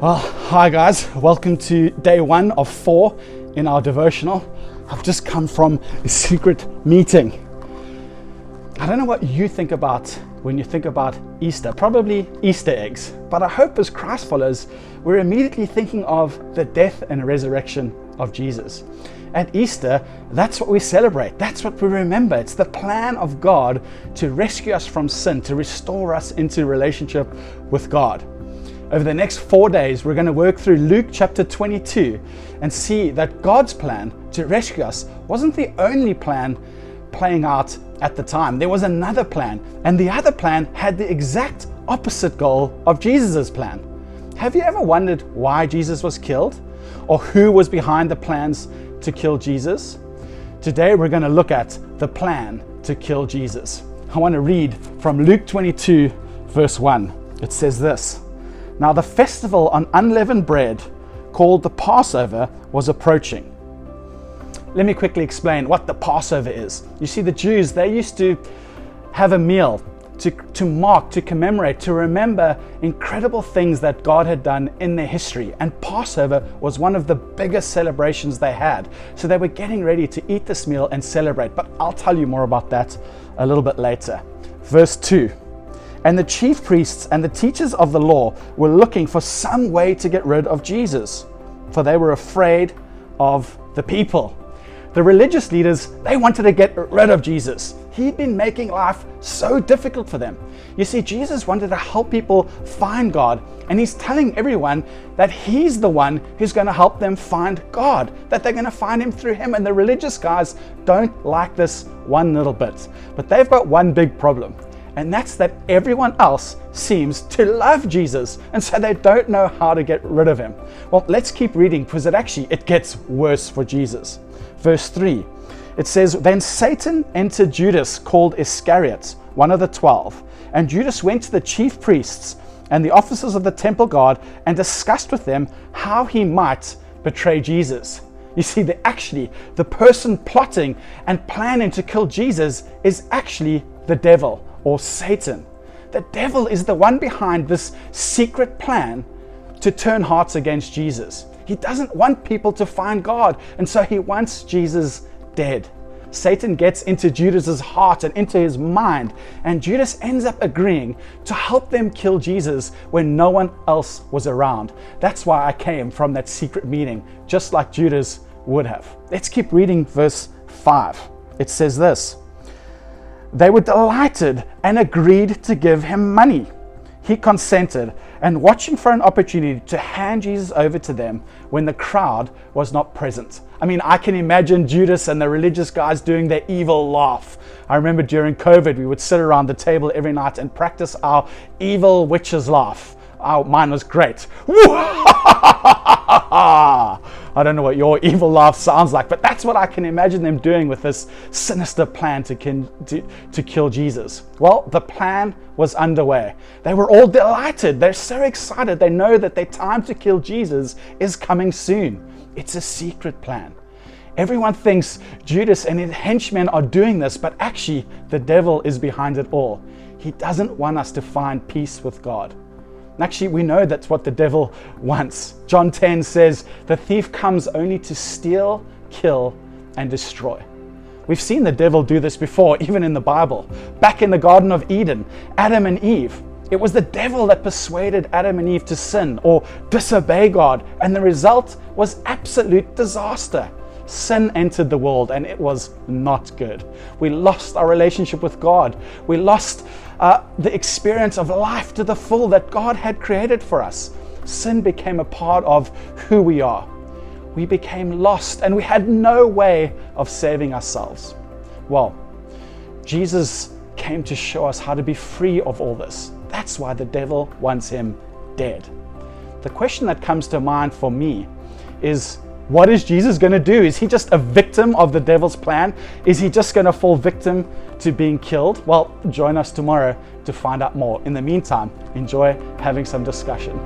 Well, hi guys, welcome to day 1 of 4 in our devotional. I've just come from a secret meeting. I don't know what you think about when you think about Easter, probably Easter eggs, but I hope as Christ followers, we're immediately thinking of the death and resurrection of Jesus. At Easter, that's what we celebrate, that's what we remember. It's the plan of God to rescue us from sin, to restore us into relationship with God. Over the next 4 days, we're going to work through Luke chapter 22 and see that God's plan to rescue us wasn't the only plan playing out at the time. There was another plan, and the other plan had the exact opposite goal of Jesus' plan. Have you ever wondered why Jesus was killed, or who was behind the plans to kill Jesus? Today, we're going to look at the plan to kill Jesus. I want to read from Luke 22, verse 1. It says this: "Now the festival on unleavened bread, called the Passover, was approaching." Let me quickly explain what the Passover is. You see, the Jews, they used to have a meal to mark, to commemorate, to remember incredible things that God had done in their history. And Passover was one of the biggest celebrations they had. So they were getting ready to eat this meal and celebrate. But I'll tell you more about that a little bit later. Verse 2. "And the chief priests and the teachers of the law were looking for some way to get rid of Jesus, for they were afraid of the people." The religious leaders, they wanted to get rid of Jesus. He'd been making life so difficult for them. You see, Jesus wanted to help people find God, and he's telling everyone that he's the one who's going to help them find God, that they're going to find him through him. And the religious guys don't like this one little bit. But they've got one big problem. And that's that everyone else seems to love Jesus, and so they don't know how to get rid of him. Well, let's keep reading, because it gets worse for Jesus. Verse 3, it says, "Then Satan entered Judas, called Iscariot, one of the 12. And Judas went to the chief priests and the officers of the temple guard and discussed with them how he might betray Jesus." You see, the person plotting and planning to kill Jesus is actually the devil, or Satan. The devil is the one behind this secret plan to turn hearts against Jesus. He doesn't want people to find God, and so he wants Jesus dead. Satan gets into Judas's heart and into his mind, and Judas ends up agreeing to help them kill Jesus when no one else was around. That's why I came from that secret meeting, just like Judas would have. Let's keep reading verse 5. It says this: "They were delighted and agreed to give him money. He consented, and watching for an opportunity to hand Jesus over to them when the crowd was not present." I mean, I can imagine Judas and the religious guys doing their evil laugh. I remember during COVID, we would sit around the table every night and practice our evil witches laugh. Mine was great. I don't know what your evil laugh sounds like, but that's what I can imagine them doing with this sinister plan to kill Jesus. Well, the plan was underway. They were all delighted. They're so excited. They know that their time to kill Jesus is coming soon. It's a secret plan. Everyone thinks Judas and his henchmen are doing this, but actually the devil is behind it all. He doesn't want us to find peace with God. Actually, we know that's what the devil wants. John 10 says, "The thief comes only to steal, kill, and destroy." We've seen the devil do this before, even in the Bible. Back in the Garden of Eden, Adam and Eve. It was the devil that persuaded Adam and Eve to sin or disobey God, and the result was absolute disaster. Sin entered the world, and it was not good. We lost our relationship with God. We lost the experience of life to the full that God had created for us. Sin became a part of who we are. We became lost, and we had no way of saving ourselves. Well, Jesus came to show us how to be free of all this. That's why the devil wants him dead. The question that comes to mind for me is, what is Jesus going to do? Is he just a victim of the devil's plan? Is he just going to fall victim to being killed? Well, join us tomorrow to find out more. In the meantime, enjoy having some discussion.